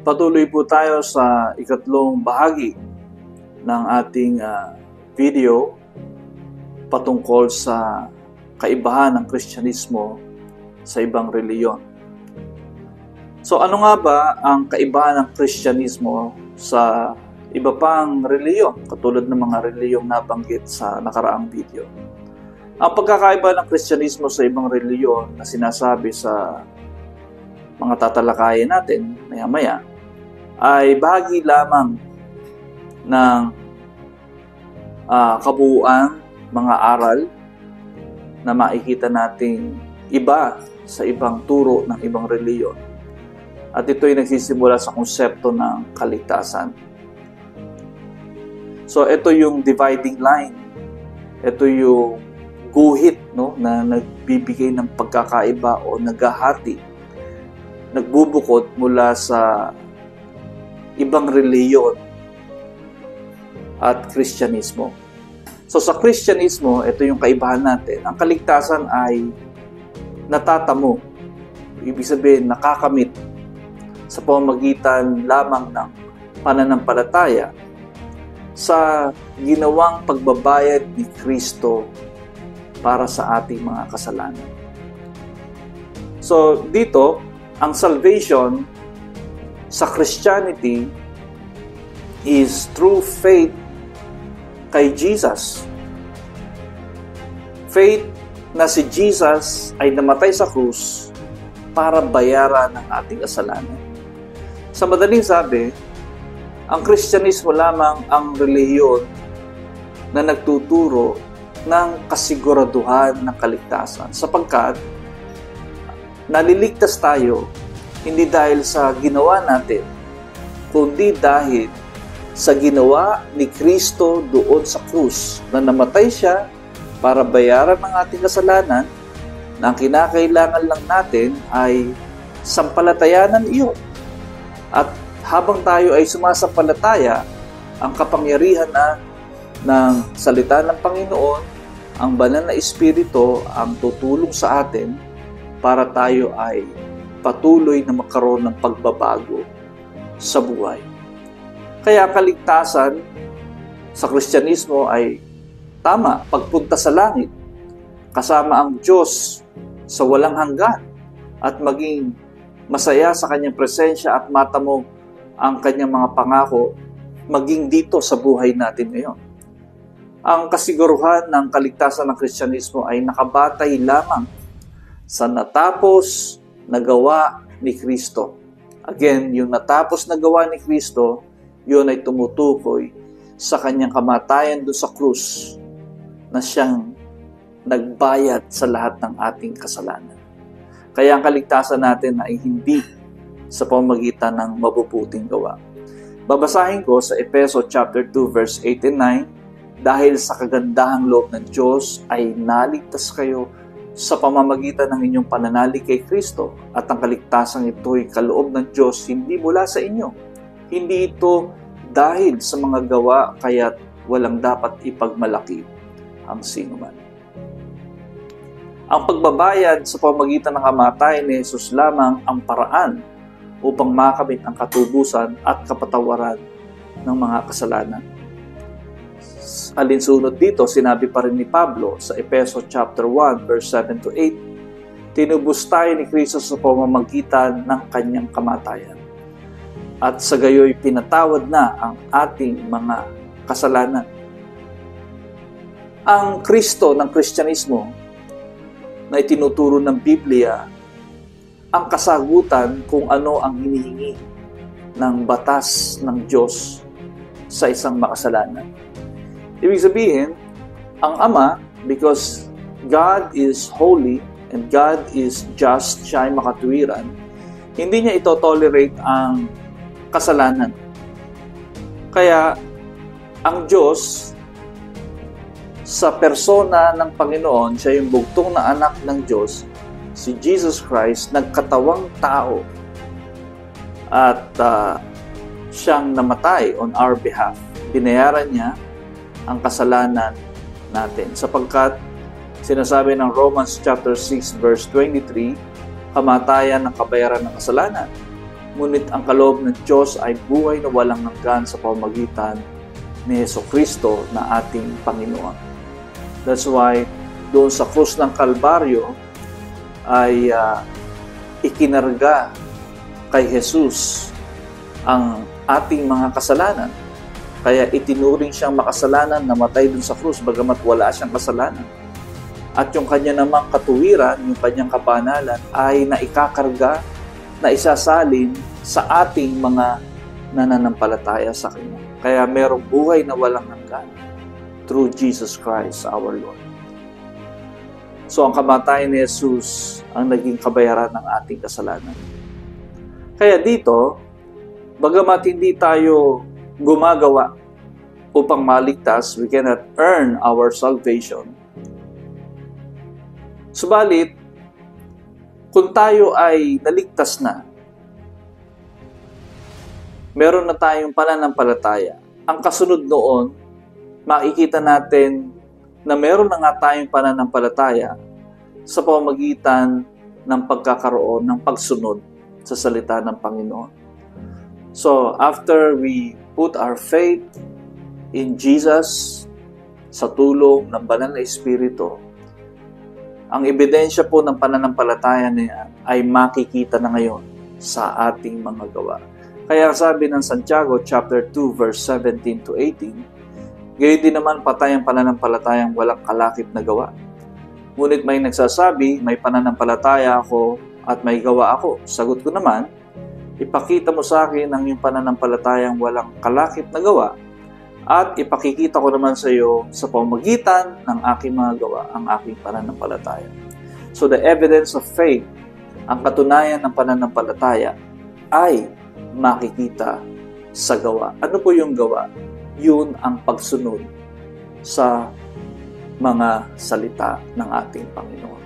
Patuloy po tayo sa ikatlong bahagi ng ating video patungkol sa kaibahan ng Kristyanismo sa ibang reliyon. So ano nga ba ang kaibahan ng Kristyanismo sa iba pang reliyon, katulad ng mga reliyong nabanggit sa nakaraang video? Ang pagkakaiba ng Kristyanismo sa ibang reliyon na sinasabi sa mga tatalakayin natin maya-maya ay bahagi lamang ng kabuuan, mga aral na makikita nating iba sa ibang turo ng ibang reliyon. At ito ay nagsisimula sa konsepto ng kaligtasan. So ito yung dividing line. Ito yung guhit, na nagbibigay ng pagkakaiba o naghahati, nagbubukod mula sa ibang reliyon at Kristyanismo. So sa Kristyanismo, ito yung kaibahan natin. Ang kaligtasan ay natatamo. Ibig sabihin, nakakamit sa pamamagitan lamang ng pananampalataya sa ginawang pagbabayad ni Kristo para sa ating mga kasalanan. So dito, ang salvation sa Christianity is through faith kay Jesus. Faith na si Jesus ay namatay sa krus para bayaran ang ating kasalanan. Sa madaling sabi, ang Kristyanismo lamang ang relihiyon na nagtuturo ng kasiguraduhan ng kaligtasan, sapagkat naliligtas tayo hindi dahil sa ginawa natin, kundi dahil sa ginawa ni Kristo doon sa krus, na namatay siya para bayaran ang ating kasalanan, na ang kinakailangan lang natin ay sampalatayanan iyon. At habang tayo ay sumasampalataya, ang kapangyarihan ng salita ng Panginoon, ang banal na Espiritu ang tutulong sa atin para tayo ay patuloy na magkaroon ng pagbabago sa buhay. Kaya kaligtasan sa Kristyanismo ay tama, pagpunta sa langit, kasama ang Diyos sa walang hanggan, at maging masaya sa Kanyang presensya at matamo ang Kanyang mga pangako maging dito sa buhay natin ngayon. Ang kasiguruhan ng kaligtasan ng Kristyanismo ay nakabatay lamang sa natapos na gawa ni Kristo. Again, yung natapos na gawa ni Kristo, yun ay tumutukoy sa Kanyang kamatayan doon sa krus, na siyang nagbayad sa lahat ng ating kasalanan. Kaya ang kaligtasan natin ay hindi sa pamamagitan ng mabubuting gawa. Babasahin ko sa Efeso chapter 2 verse 8 and 9, dahil sa kagandahang loob ng Diyos ay naligtas kayo sa pamamagitan ng inyong pananalig kay Kristo, at ang kaligtasan ito'y kaloob ng Diyos, hindi mula sa inyo. Hindi ito dahil sa mga gawa, kaya't walang dapat ipagmalaki ang sinuman. Ang pagbabayad sa pamamagitan ng kamatayan ni Jesus lamang ang paraan upang makamit ang katubusan at kapatawaran ng mga kasalanan. Alinsunod dito, sinabi pa rin ni Pablo sa Efeso chapter 1 verse 7 to 8, tinubos tayo ni Kristo sa pamamagitan ng Kanyang kamatayan, at sa gayoy pinatawad na ang ating mga kasalanan. Ang Kristo ng Kristyanismo na itinuturo ng Biblia ang kasagutan kung ano ang hinihingi ng batas ng Diyos sa isang makasalanan. Ibig sabihin, ang Ama, because God is holy and God is just, siya ay makatuwiran, hindi niya ito-tolerate ang kasalanan. Kaya, ang Diyos, sa persona ng Panginoon, siya yung bugtong na anak ng Diyos, si Jesus Christ, nagkatawang tao, at siyang namatay on our behalf. Binayaran niya ang kasalanan natin, sapagkat sinasabi ng Romans chapter 6 verse 23, kamatayan ang kabayaran ng kasalanan, Ngunit ang kaloob ng Diyos ay buhay na walang hanggan sa pamamagitan ni Jesucristo na ating Panginoon. That's why doon sa krus ng Kalbaryo ay ikinarga kay Jesus ang ating mga kasalanan. Kaya itinuring siyang makasalanan, namatay dun sa krus bagamat wala siyang kasalanan. At yung kanya namang katuwiran, yung kanyang kabanalan ay naikakarga, na isasalin sa ating mga nananampalataya sa Kanya. Kaya merong buhay na walang hanggan through Jesus Christ our Lord. So ang kamatayan ni Jesus ang naging kabayaran ng ating kasalanan. Kaya dito, bagamat hindi tayo gumagawa upang maligtas, we cannot earn our salvation. Subalit, kung tayo ay naligtas na, meron na tayong pananampalataya. Ang kasunod noon, makikita natin na meron na nga tayong pananampalataya sa pamamagitan ng pagkakaroon ng pagsunod sa salita ng Panginoon. So, after we put our faith in Jesus sa tulong ng Banal na Espiritu, ang ebidensya po ng pananampalataya niya ay makikita na ngayon sa ating mga gawa. Kaya sabi ng Santiago chapter 2 verse 17 to 18, gayon din naman patay ang pananampalatayang walang kalakip na gawa. Ngunit may nagsasabi, may pananampalataya ako at may gawa ako. Sagot ko naman, ipakita mo sa akin ang iyong pananampalatayang walang kalakip na gawa at ipakikita ko naman sa iyo sa pamamagitan ng aking mga gawa ang aking pananampalataya. So the evidence of faith, ang katunayan ng pananampalataya ay makikita sa gawa. Ano po yung gawa? Yun ang pagsunod sa mga salita ng ating Panginoon.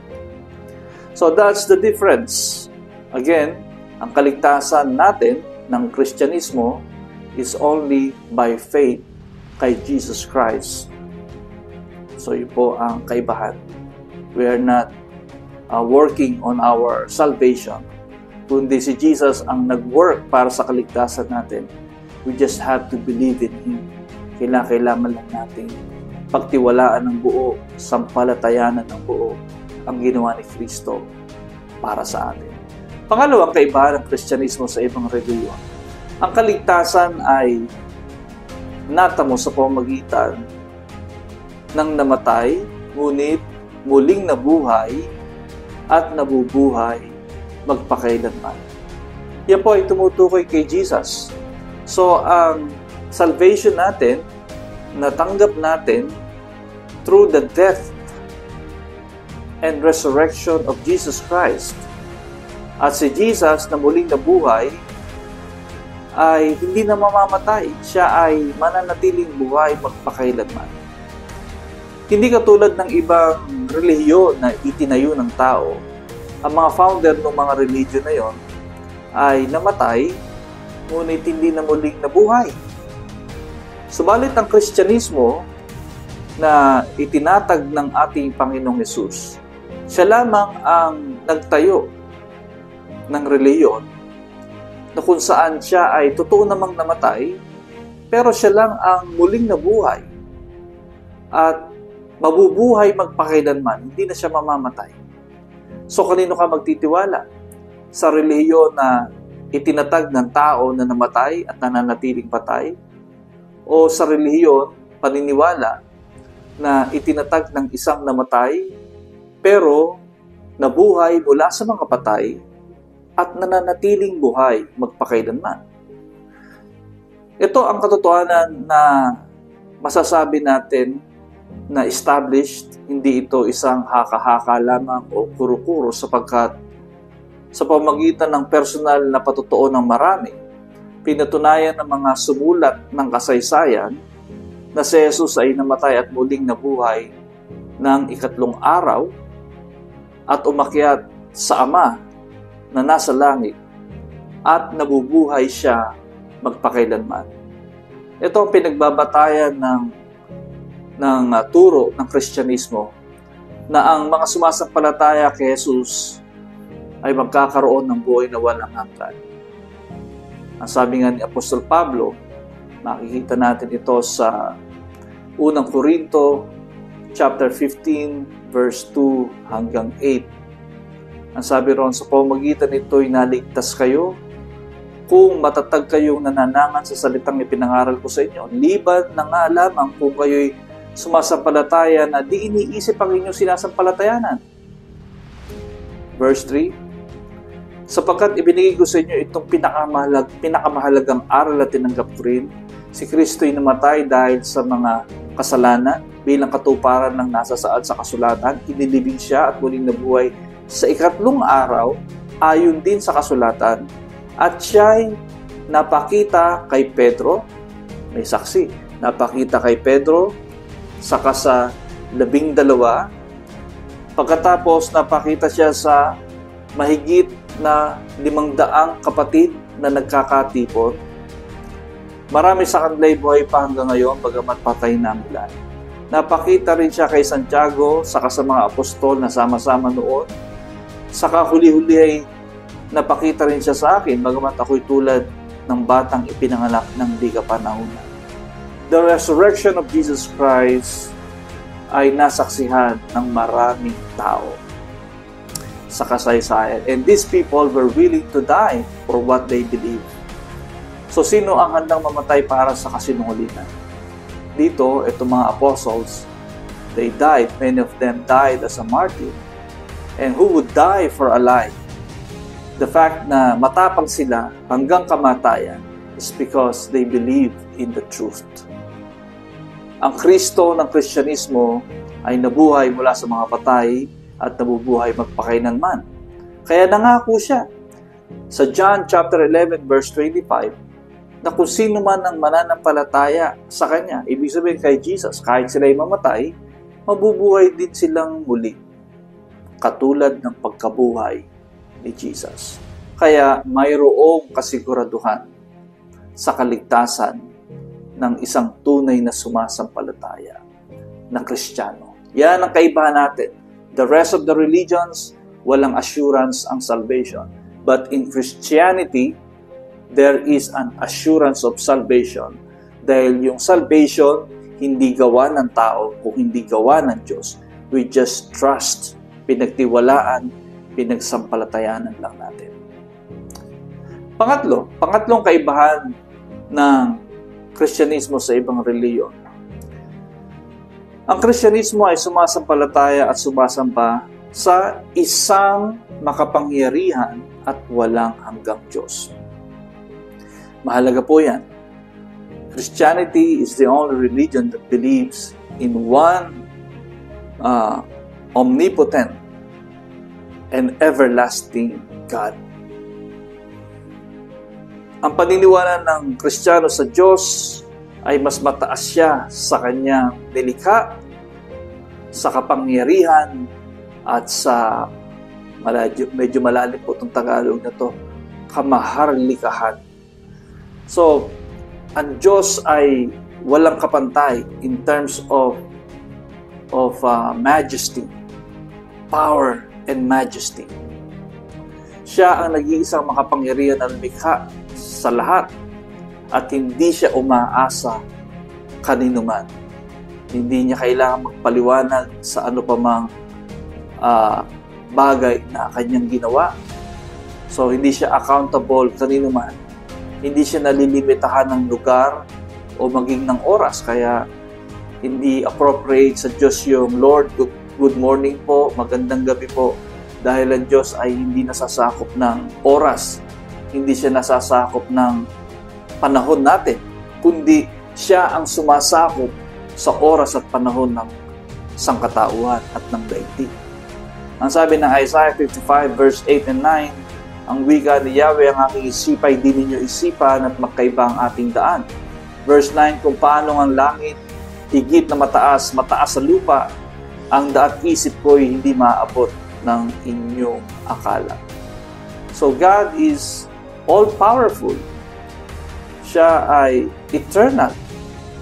So that's the difference. Again, ang kaligtasan natin ng Kristyanismo is only by faith kay Jesus Christ. So yun po ang kaibahan. We are not working on our salvation, kundi si Jesus ang nag-work para sa kaligtasan natin. We just have to believe in Him. Kailangan lang natin pagtiwalaan ng buo, sampalatayanan ng buo ang ginawa ni Kristo para sa atin. Pangalawang kaibahan ng Kristyanismo sa ibang relihiyon. Ang kaligtasan ay natamo sa pamamagitan ng namatay, ngunit muling nabuhay at nabubuhay magpakailanman. Yan po ay tumutukoy kay Jesus. So, ang salvation natin, natanggap natin through the death and resurrection of Jesus Christ. At si Jesus na muling nabuhay ay hindi na mamamatay. Siya ay mananatiling buhay magpakailanman. Hindi katulad ng ibang relihiyon na itinayo ng tao. Ang mga founder ng mga relihiyon na yon ay namatay, ngunit hindi na muling nabuhay. Subalit ang Kristyanismo na itinatag ng ating Panginoong Hesus, siya lamang ang nagtayo ng relihiyon na kung saan siya ay totoo namang namatay, pero siya lang ang muling nabuhay at mabubuhay magpakailanman, hindi na siya mamamatay. So kanino ka magtitiwala? Sa relihiyon na itinatag ng tao na namatay at nananatiling patay? O sa relihiyon, paniniwala na itinatag ng isang namatay pero nabuhay mula sa mga patay at nananatiling buhay magpakailanman? Ito ang katotohanan na masasabi natin na established, hindi ito isang haka-haka lamang o kuro-kuro sapagkat sa pamamagitan ng personal na patotoo ng marami, pinatunayan ng mga sumulat ng kasaysayan na si Jesus ay namatay at muling nabuhay ng ikatlong araw at umakyat sa Ama na nasa langit at nabubuhay siya magpakailanman. Ito ang pinagbabatayan ng turo ng Kristyanismo na ang mga sumasampalataya kay Jesus ay magkakaroon ng buhay na walang hanggan. Ang sabi nga ni Apostol Pablo, makikita natin ito sa unang Korinto, chapter 15, verse 2 hanggang 8. Ang sabi ron, sa pamamagitan nito'y naligtas kayo kung matatag kayong nananangan sa salitang ipinangaral ko sa inyo. Liban na nga lamang kung kayo'y sumasampalataya na di iniisip ang inyong sinasampalatayanan. Verse 3, sapagkat ibinigay ko sa inyo itong pinakamahalagang aral at tinanggap ko rin, si Kristo'y namatay dahil sa mga kasalanan bilang katuparan ng nasa saad sa kasulatan. Inilibing siya at muling nabuhay sa ikatlong araw ayon din sa kasulatan. At siya'y napakita kay Pedro, may saksi, napakita kay Pedro, saka sa 12, pagkatapos napakita siya sa mahigit na 500 kapatid na nagkakatipon. Marami sa kanila'y buhay pa hanggang ngayon, bagamat patay na ang ilan. Napakita rin siya kay Santiago, saka sa mga apostol na sama-sama noon. Saka huli-huli ay napakita rin siya sa akin, bagamat ako'y tulad ng batang ipinanganak ng di kapanahunan. The resurrection of Jesus Christ ay nasaksihan ng maraming tao sa kasaysayan. And these people were willing to die for what they believe. So, sino ang handang mamatay para sa kasinungalingan? Dito, itong mga apostles, they died. Many of them died as a martyr. And who would die for a lie? The fact na matapang sila hanggang kamatayan is because they believe in the truth. Ang Kristo ng Kristyanismo ay nabuhay mula sa mga patay at nabubuhay magpakailanman. Kaya nangako siya sa John chapter 11 verse 25 na kung sino man ang mananampalataya sa Kanya, ibig sabihin kay Jesus, kahit sila'y mamatay, mabubuhay din silang muli, katulad ng pagkabuhay ni Jesus. Kaya mayroong kasiguraduhan sa kaligtasan ng isang tunay na sumasampalataya na Kristiyano. Yan ang kaibahan natin. The rest of the religions, walang assurance ang salvation. But in Christianity, there is an assurance of salvation. Dahil yung salvation, hindi gawa ng tao, kung hindi gawa ng Diyos. We just trust, pinagtiwalaan, pinagsampalatayanan lang natin. Pangatlong kaibahan ng Kristyanismo sa ibang reliyon. Ang Kristyanismo ay sumasampalataya at sumasamba sa isang makapangyarihan at walang hanggang Diyos. Mahalaga po yan. Christianity is the only religion that believes in one omnipotent and everlasting God. Ang paniniwala ng Kristiyano sa Diyos ay mas mataas siya sa kanyang nilikha, sa kapangyarihan, at sa, medyo malalim po itong Tagalog na to, kamaharlikahan. So, ang Diyos ay walang kapantay in terms of majesty, power, and majesty. Siya ang nag-iisang makapangyarihan na lumikha sa lahat at hindi siya umaasa kanino man. Hindi niya kailangan magpaliwanag sa ano pa mang bagay na kanyang ginawa. So, hindi siya accountable kanino man. Hindi siya nalilimitahan ng lugar o maging ng oras. Kaya, hindi appropriate sa Diyos yung Lord, good morning po, magandang gabi po. Dahil ang Diyos ay hindi nasasakop ng oras. Hindi siya nasasakop ng panahon natin, kundi siya ang sumasakop sa oras at panahon ng sangkatauhan at ng daigdig. Ang sabi ng Isaiah 55 verse 8 and 9, ang wika ni Yahweh, ang aking isipay, di ninyo isipan at magkaiba ang ating daan. Verse 9, kung paano ang langit, higit na mataas sa lupa, ang daat isip ko'y hindi maaabot ng inyong akala. So God is all-powerful. Siya ay eternal.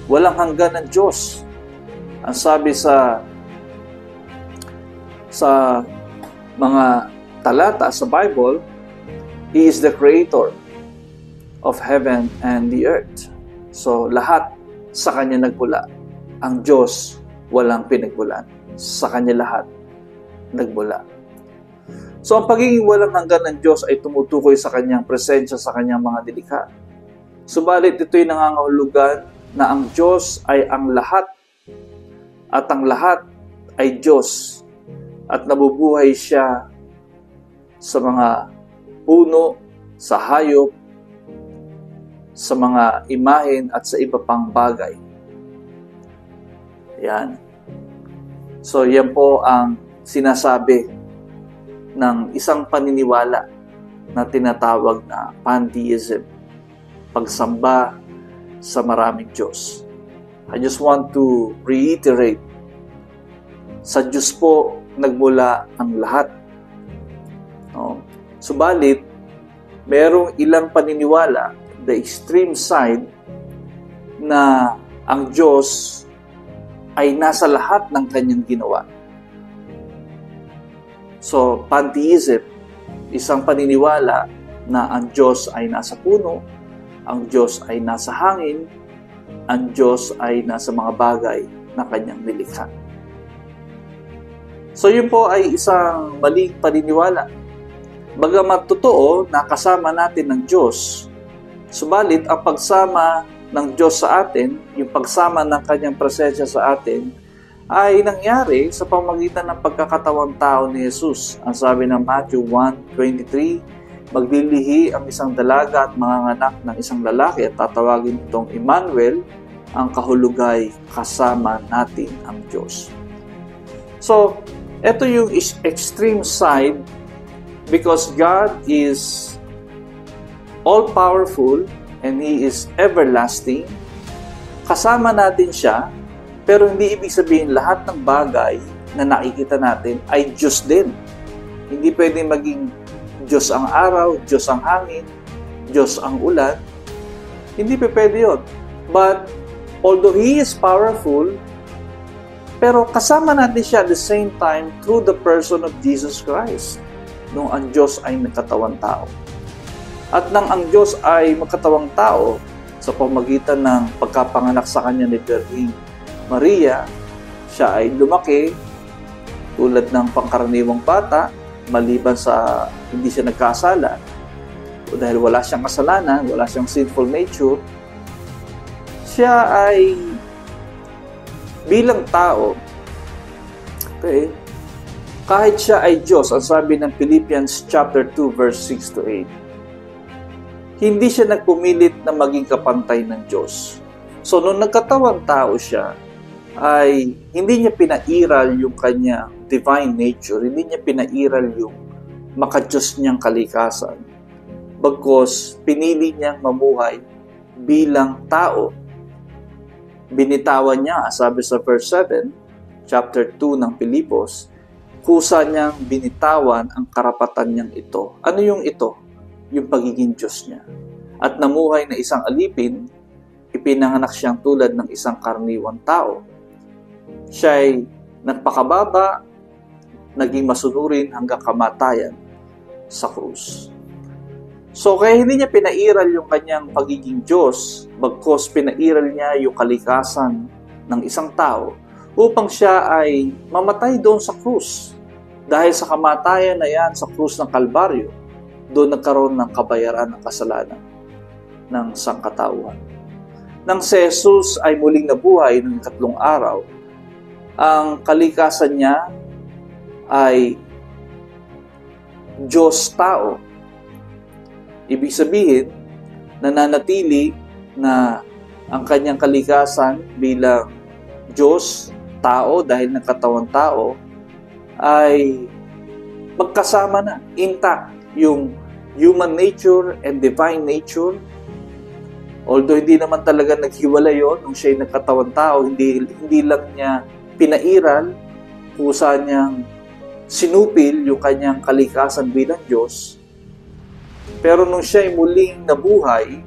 Walang hanggan ng Diyos. Ang sabi sa mga talata sa Bible, He is the Creator. of heaven and the earth. So, lahat sa Kanya nagmula. Ang Diyos, walang pinagmulan. Sa Kanya lahat nagmula. So, ang pagiging walang hanggan ng Diyos ay tumutukoy sa Kanyang presensya sa Kanyang mga nilikha. Subalit, ito'y nangangahulugan na ang Diyos ay ang lahat at ang lahat ay Diyos at nabubuhay Siya sa mga puno, sa hayop, sa mga imahen at sa iba pang bagay. Yan. So, yan po ang sinasabi ng isang paniniwala na tinatawag na pantheism, pagsamba sa maraming Diyos. I just want to reiterate, sa Diyos po nagmula ang lahat. No? Subalit, merong ilang paniniwala, the extreme side, na ang Diyos ay nasa lahat ng Kanyang ginawa. So, pantheism, isang paniniwala na ang Diyos ay nasa puno, ang Diyos ay nasa hangin, ang Diyos ay nasa mga bagay na Kanyang nilikha. So, yun po ay isang maling paniniwala. Bagamat totoo na kasama natin ng Diyos, subalit ang pagsama ng Diyos sa atin, yung pagsama ng Kanyang presensya sa atin, ay nangyari sa pamamagitan ng pagkakatawang tao ni Jesus. Ang sabi ng Matthew 1:23, maglilihi ang isang dalaga at manganganak ng isang lalaki at tatawagin itong Emmanuel, ang kahulugay kasama natin ang Diyos. So, ito yung extreme side because God is all-powerful and He is everlasting. Kasama natin Siya, pero hindi ibig sabihin lahat ng bagay na nakikita natin ay Diyos din. Hindi pwedeng maging Diyos ang araw, Diyos ang hangin, Diyos ang ulan. Hindi pwede yun. But, although He is powerful, pero kasama natin Siya at the same time through the person of Jesus Christ, nung ang Diyos ay nagkatawang tao. At nang ang Diyos ay magkatawang tao sa pamamagitan ng pagkapanganak sa Kanya ni Birhing Maria, Siya ay lumaki tulad ng pangkaraniwang bata, maliban sa hindi siya nagkasala, o dahil wala siyang kasalanan, wala siyang sinful nature, Siya ay bilang tao, okay, kahit Siya ay Diyos, ang sabi ng Philippians chapter 2 verse 6 to 8, hindi Siya nagpumilit na maging kapantay ng Diyos. So, nung nagkatawang tao Siya, ay hindi Niya pinairal yung Kanya divine nature, hindi Niya pinairal yung maka-Diyos Niyang kalikasan. Bagkus, pinili Niyang mamuhay bilang tao. Binitawan Niya, sabi sa verse 7, chapter 2 ng Pilipos, kusa Niyang binitawan ang karapatan Niyang ito. Ano yung ito? Yung pagiging Diyos Niya. At namuhay na isang alipin, ipinanganak Siyang tulad ng isang karaniwang tao. Siya'y nagpakababa, naging masunurin hanggang kamatayan sa krus. So, kaya hindi Niya pinairal yung Kanyang pagiging Diyos, bagkus pinairal Niya yung kalikasan ng isang tao upang Siya ay mamatay doon sa krus. Dahil sa kamatayan na yan sa krus ng Kalbaryo, doon nagkaroon ng kabayaran ng kasalanan ng sangkatauhan. Nang si Jesus ay muling nabuhay ng 3 araw, ang kalikasan Niya ay Diyos-tao. Ibig sabihin, nananatili na ang Kanyang kalikasan bilang Diyos-tao dahil nagkatawang tao ay magkasama na, intact, yung human nature and divine nature. Although hindi naman talaga naghiwalay yun nung siya'y nagkatawang tao, hindi lang Niya pinairal, kusa Niyang sinupil yung Kanyang kalikasan bilang Diyos. Pero nung siya'y muling nabuhay,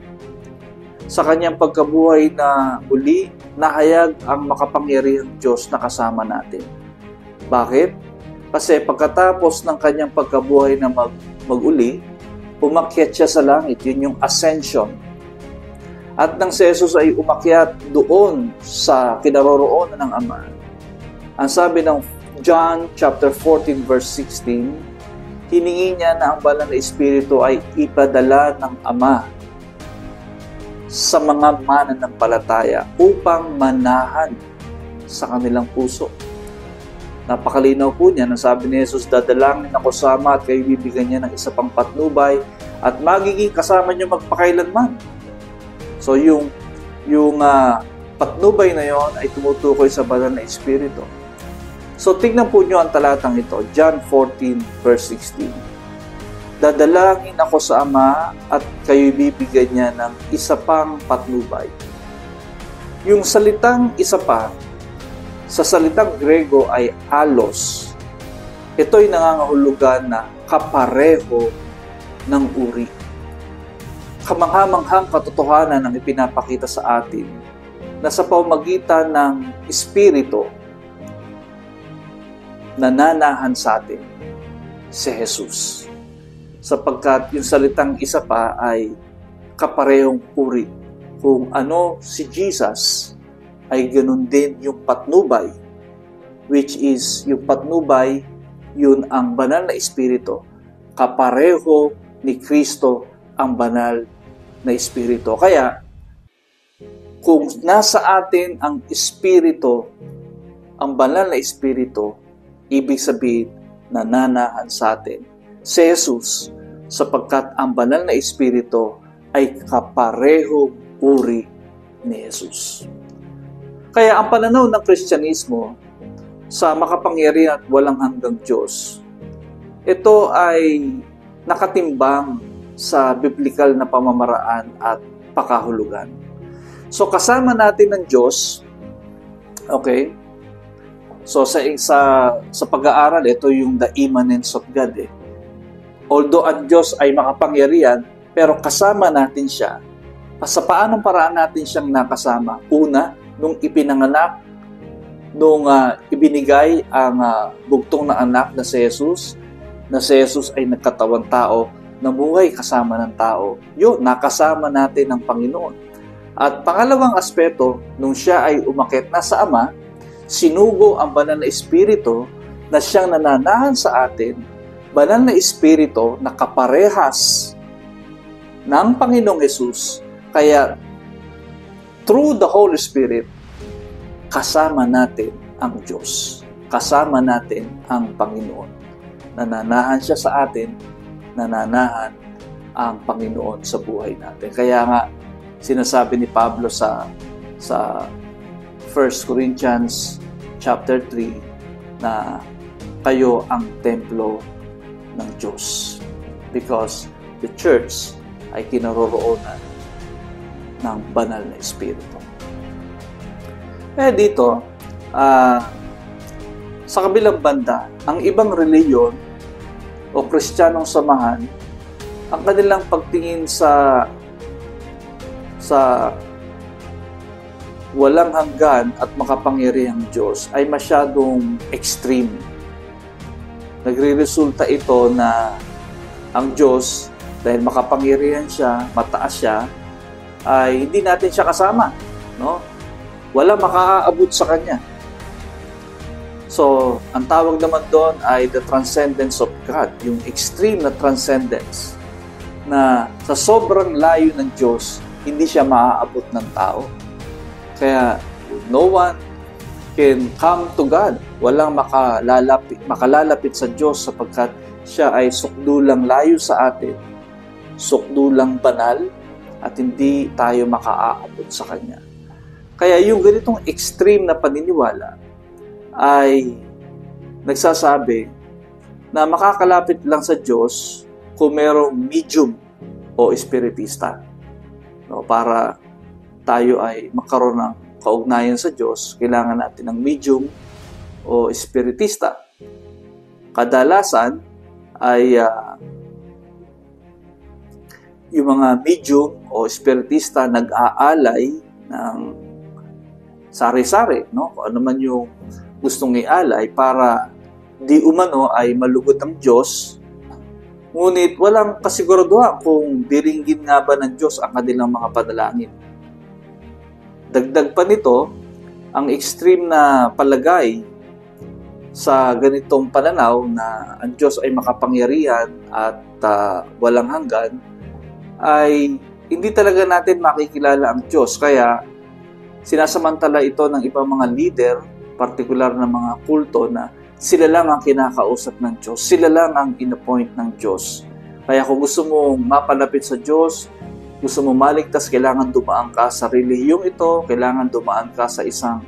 sa Kanyang pagkabuhay na muli, nahayag ang makapangyarihang Diyos na kasama natin. Bakit? Kasi pagkatapos ng Kanyang pagkabuhay na mag-uli, umakyat siya sa langit. Yun yung ascension. At nang si Jesus ay umakyat doon sa kinaroroonan ng Ama, ang sabi ng John chapter 14 verse 16, hiningi niya na ang banal na Espiritu ay ipadala ng Ama sa mga mananampalataya upang manahan sa kanilang puso. Napakalinaw po niya na sabi ni Jesus, dadalangin ako sa Ama at kayo bibigyan niya ng isa pang patnubay at magiging kasama niyo magpakailanman. So yung patnubay na yon ay tumutukoy sa banal na Espiritu. So tingnan po niyo ang talatang ito, John 14 verse 16. Dadalangin ako sa Ama at kayo bibigyan niya ng isa pang patnubay. Yung salitang isa pa, sa salitang Grego ay alos. Ito'y nangangahulugan na kapareho ng uri. Kamangha-manghang katotohanan ang ipinapakita sa atin na sa pamamagitan ng Espiritu nananahan sa atin si Jesus. Sapagkat yung salitang isa pa ay kaparehong uri. Kung ano si Jesus, ay ganun din yung patnubay, which is yung patnubay, yun ang banal na Espiritu. Kapareho ni Kristo ang banal na Espiritu. Kaya, kung nasa atin ang Espiritu, ang banal na Espiritu, ibig sabihin, nananahan sa atin si Jesus, sapagkat ang banal na Espiritu ay kaparehong uri ni Jesus. Kaya ang pananaw ng Kristyanismo sa makapangyarihan at walang hanggang Diyos, ito ay nakatimbang sa biblikal na pamamaraan at pakahulugan. So kasama natin ng Diyos, okay? So sa pag-aaral, ito yung the immanence of God. Although ang Diyos ay makapangyarihan, pero kasama natin siya. Sa paanong paraan natin siyang nakasama? Una, nung ipinanganak, nung ibinigay ang bugtong na anak na si Jesus ay nagkatawang tao, namuhay kasama ng tao. Yun, nakasama natin ang Panginoon. At pangalawang aspeto, nung siya ay umakyat na sa Ama, sinugo ang banal na Espiritu na siyang nananahan sa atin, banal na Espiritu na kaparehas ng Panginoong Jesus. Kaya, through the Holy Spirit, kasama natin ang Diyos. Kasama natin ang Panginoon. Nananahan siya sa atin, nananahan ang Panginoon sa buhay natin. Kaya nga, sinasabi ni Pablo sa 1 Corinthians chapter 3 na kayo ang templo ng Diyos. Because the church ay kinaroroonan ng banal na Espiritu. Dito, sa kabilang banda, ang ibang reliyon o Kristiyanong samahan, ang kanilang pagtingin sa walang hanggan at makapangyarihang Diyos ay masyadong extreme. Nagre-resulta ito na ang Diyos, dahil makapangyarihan siya, mataas siya, ay hindi natin siya kasama. No? Wala makaaabot sa Kanya. So, ang tawag naman doon ay the transcendence of God, yung extreme na transcendence, na sa sobrang layo ng Diyos, hindi siya maaabot ng tao. Kaya, no one can come to God. Walang makalalapit sa Diyos sapagkat siya ay sukdulang layo sa atin, sukdulang banal, at hindi tayo makaaabot sa Kanya. Kaya yung ganitong extreme na paniniwala ay nagsasabi na makakalapit lang sa Diyos kung merong medium o espiritista. No, para tayo ay magkaroon ng kaugnayan sa Diyos, kailangan natin ng medium o espiritista. Kadalasan ay yung mga medium o espiritista nag-aalay ng sari-sari, no? Kung ano man yung gustong ialay para di umano ay malugod ang Diyos Ngunit walang kasiguraduhan kung diringgin nga ba ng Diyos ang kanilang mga panalangin. Dagdag pa nito, ang extreme na palagay sa ganitong pananaw na ang Diyos ay makapangyarihan at walang hanggan, ay hindi talaga natin makikilala ang Diyos. Kaya sinasamantala ito ng ibang mga leader, partikular na mga kulto, na sila lang ang kinakausap ng Diyos. Sila lang ang in-appoint ng Diyos. Kaya kung gusto mo mapalapit sa Diyos, gusto mo maligtas, kailangan dumaan ka sa relihiyong ito, kailangan dumaan ka sa isang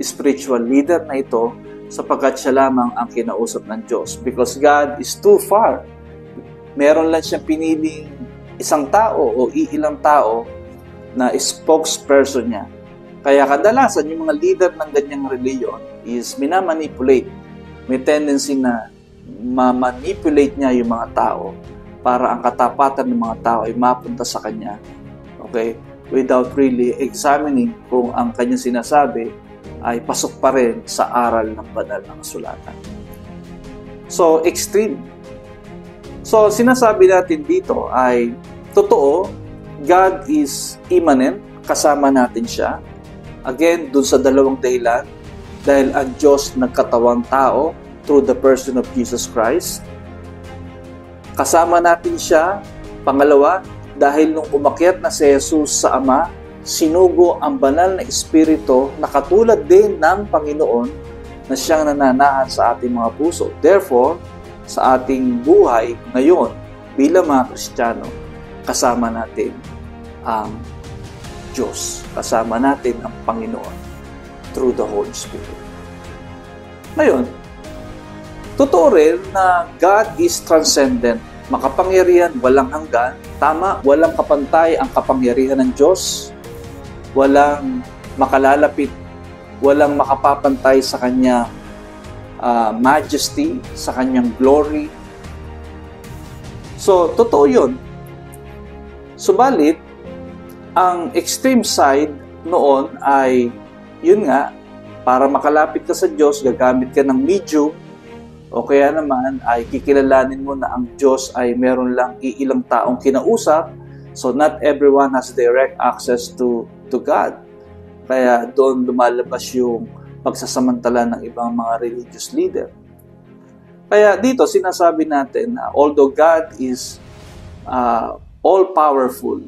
spiritual leader na ito, sapagkat siya lamang ang kinausap ng Diyos. Because God is too far. Meron lang siyang piniling isang tao o iilang tao na spokesperson niya. Kaya kadalasan yung mga leader ng ganyang reliyon is minamanipulate. May tendency na ma-manipulate niya yung mga tao para ang katapatan ng mga tao ay mapunta sa kanya. Okay? Without really examining kung ang kanyang sinasabi ay pasok pa rin sa aral ng banal na kasulatan. So, extreme. So, sinasabi natin dito ay totoo, God is immanent, kasama natin siya. Again, dun sa dalawang dahilan, dahil ang Diyos nagkatawang tao through the person of Jesus Christ. Kasama natin siya. Pangalawa, dahil nung umakyat na si Jesus sa Ama, sinugo ang banal na Espiritu na katulad din ng Panginoon na siyang nananahan sa ating mga puso. Therefore, sa ating buhay ngayon bilang mga Kristiyano, kasama natin ang Diyos. Kasama natin ang Panginoon through the Holy Spirit. Ngayon, totoo rin na God is transcendent. Makapangyarihan, walang hanggan. Tama, walang kapantay ang kapangyarihan ng Diyos. Walang makalalapit, walang makapapantay sa Kanya majesty, sa Kanyang glory. So, totoo yun. Subalit, ang extreme side noon ay, yun nga, para makalapit ka sa Diyos, gagamit ka ng medium, o kaya naman ay kikilalanin mo na ang Diyos ay meron lang iilang taong kinausap, so not everyone has direct access to God. Kaya doon lumalabas yung pagsasamantala ng ibang mga religious leader. Kaya dito sinasabi natin na although God is all-powerful,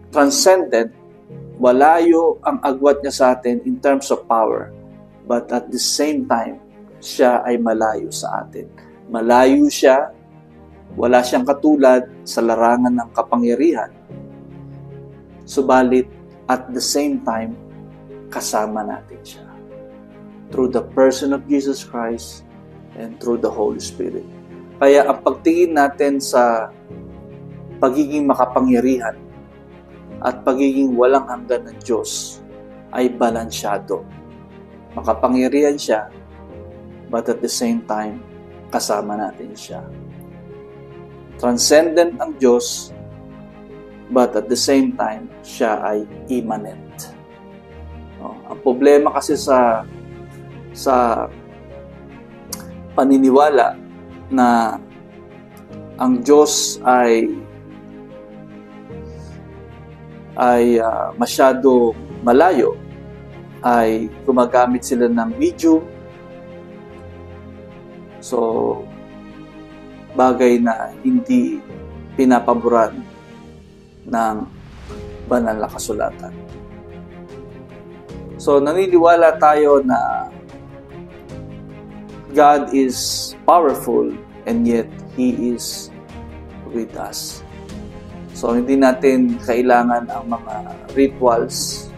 transcendent, walayo ang agwat niya sa atin in terms of power, but at the same time, siya ay malayo sa atin. Malayo siya, wala siyang katulad sa larangan ng kapangyarihan. Subalit, at the same time, kasama natin siya. Through the person of Jesus Christ and through the Holy Spirit. Kaya ang pagtingin natin sa pagiging makapangyarihan at pagiging walang hanggan ng Diyos ay balansyado. Makapangyarihan siya, but at the same time, kasama natin siya. Transcendent ang Diyos, but at the same time, siya ay immanent. Ang problema kasi sa paniniwala na ang Diyos ay masyado malayo, ay gumagamit sila ng medium. So, bagay na hindi pinapaboran ng banal na kasulatan. So, naniniwala tayo na God is powerful and yet He is with us. So, hindi natin kailangan ang mga rituals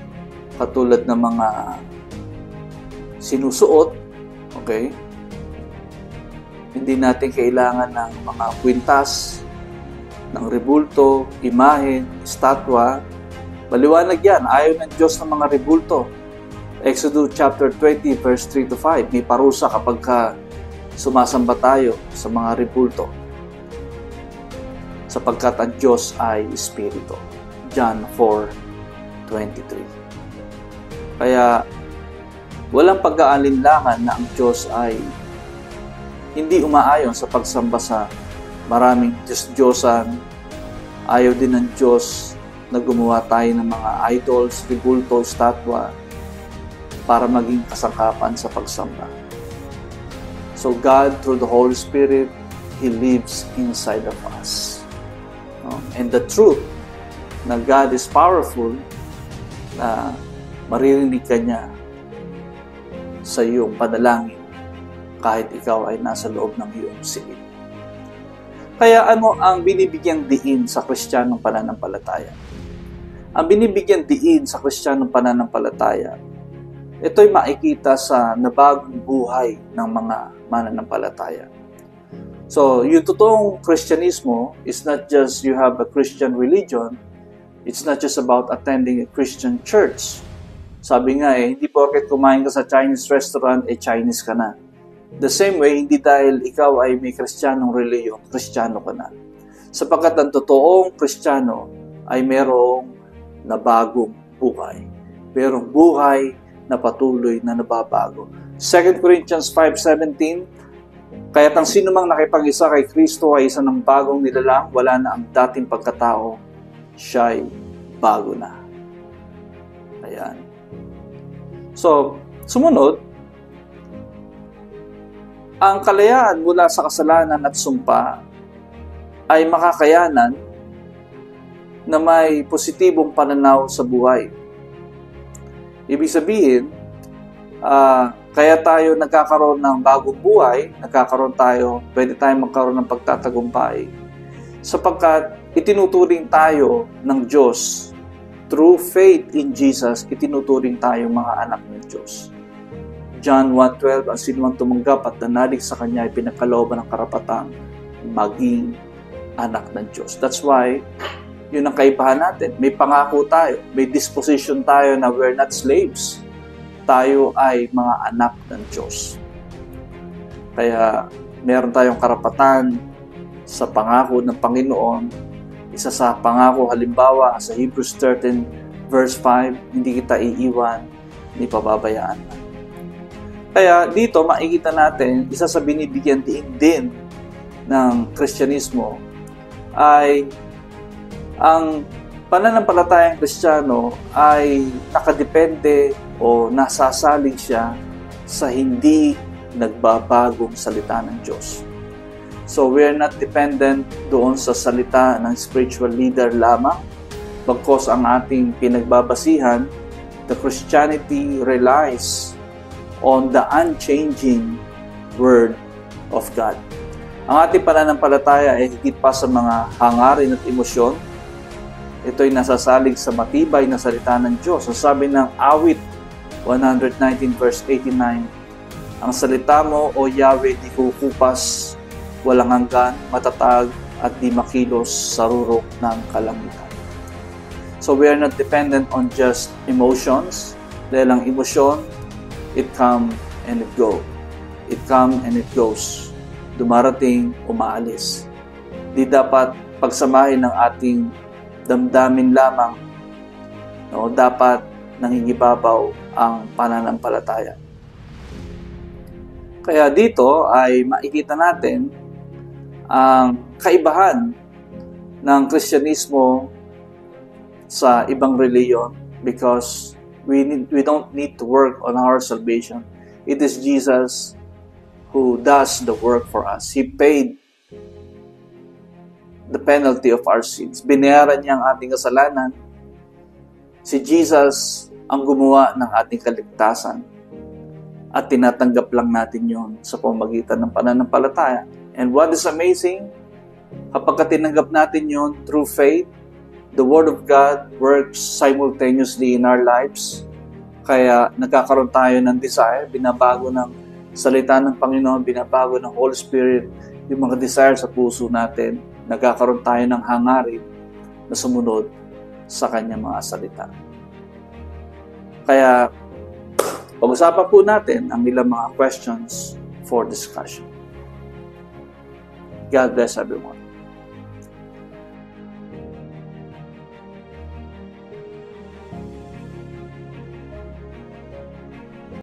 katulad ng mga sinusuot. Okay? Hindi natin kailangan ng mga kwintas, ng rebulto, imahen, estatwa. Maliwanag yan. Ayaw ng Diyos ng mga rebulto. Exodus chapter 20 verse 3 to 5. May parusa kapag sumasamba tayo sa mga rebulto. Sapagkat ang Diyos ay Espiritu. John 4:23. Kaya walang pag-aalinlangan na ang Diyos ay hindi umaayon sa pagsamba sa maraming Diyos-Diyosan. Ayaw din ng Diyos na gumawa tayo ng mga idols, figulto, statwa para maging kasangkapan sa pagsamba. So God, through the Holy Spirit, He lives inside of us. And the truth na God is powerful, na maririnig ka niya sa iyong panalangin kahit ikaw ay nasa loob ng iyong silid. Kaya ano ang binibigyang diin sa Kristiyanong pananampalataya? Ang binibigyang diin sa Kristiyanong pananampalataya, ito'y makikita sa nabagong buhay ng mga mananampalataya. So, yung totoong Kristyanismo is not just you have a Christian religion, it's not just about attending a Christian church. Sabi nga hindi porket kumain ka sa Chinese restaurant, Chinese ka na. The same way, hindi dahil ikaw ay may Kristiyanong reliyon, Kristiyano ka na. Sapagkat ang totoong Kristiyano ay merong nabagong buhay. Merong buhay na patuloy na nababago. 2 Corinthians 5:17, kaya't ang sinumang nakipag-isa kay Kristo ay isa ng bagong nilalang, wala na ang dating pagkatao, siya'y bago na. Ayan. So, sumunod, ang kalayaan mula sa kasalanan at sumpa ay makakayanan na may positibong pananaw sa buhay. Ibig sabihin, kaya tayo nagkakaroon ng bagong buhay, pwede tayong magkaroon ng pagtatagumpay, sapagkat itinuturing tayo ng Diyos. Through faith in Jesus, itinuturing tayo mga anak ng Diyos. John 1:12, ang sinumang tumanggap at nanalig sa Kanya ay pinagkalooban ng karapatang maging anak ng Diyos. That's why, yun ang kaibahan natin. May pangako tayo, may disposition tayo na we're not slaves. Tayo ay mga anak ng Diyos. Kaya, meron tayong karapatan sa pangako ng Panginoon. Isa sa pangako, halimbawa, sa Hebrews 13 verse 5, hindi kita iiwan, ni pababayaan. Kaya dito makikita natin, isa sa binibigyan din ng Kristyanismo ay ang pananampalatayang Kristiyano ay nakadepende o nasasalig siya sa hindi nagbabagong salita ng Diyos. So we are not dependent doon sa salita ng spiritual leader lamang, bagkos ang ating pinagbabasihan, the Christianity relies on the unchanging Word of God. Ang ating pananampalataya ay higit pa sa mga hangarin at emosyon. Ito'y nasasalig sa matibay na salita ng Diyos. So sabi ng Awit 119 verse 89, ang salita mo, O Yahweh, di kukupas, walang hanggan, matatag, at di makilos sa rurok ng kalangitan. So we are not dependent on just emotions, dahil ang emosyon, it come and it go. It come and it goes. Dumarating, umaalis. Di dapat pagsamahin ng ating damdamin lamang. No, dapat nangingibabaw ang pananampalataya. Kaya dito ay makikita natin ang kaibahan ng Kristyanismo sa ibang reliyon because we don't need to work on our salvation. It is Jesus who does the work for us. He paid the penalty of our sins. Binayaran niya ang ating kasalanan. Si Jesus ang gumawa ng ating kaligtasan. At tinatanggap lang natin yon sa pamamagitan ng pananampalataya. And what is amazing, kapag tinanggap natin yon through faith, the Word of God works simultaneously in our lives. Kaya nagkakaroon tayo ng desire, binabago ng salita ng Panginoon, binabago ng Holy Spirit yung mga desire sa puso natin. Nagkakaroon tayo ng hangarin na sumunod sa Kanyang mga salita. Kaya pag-usapan po natin ang ilang mga questions for discussion. God bless everyone.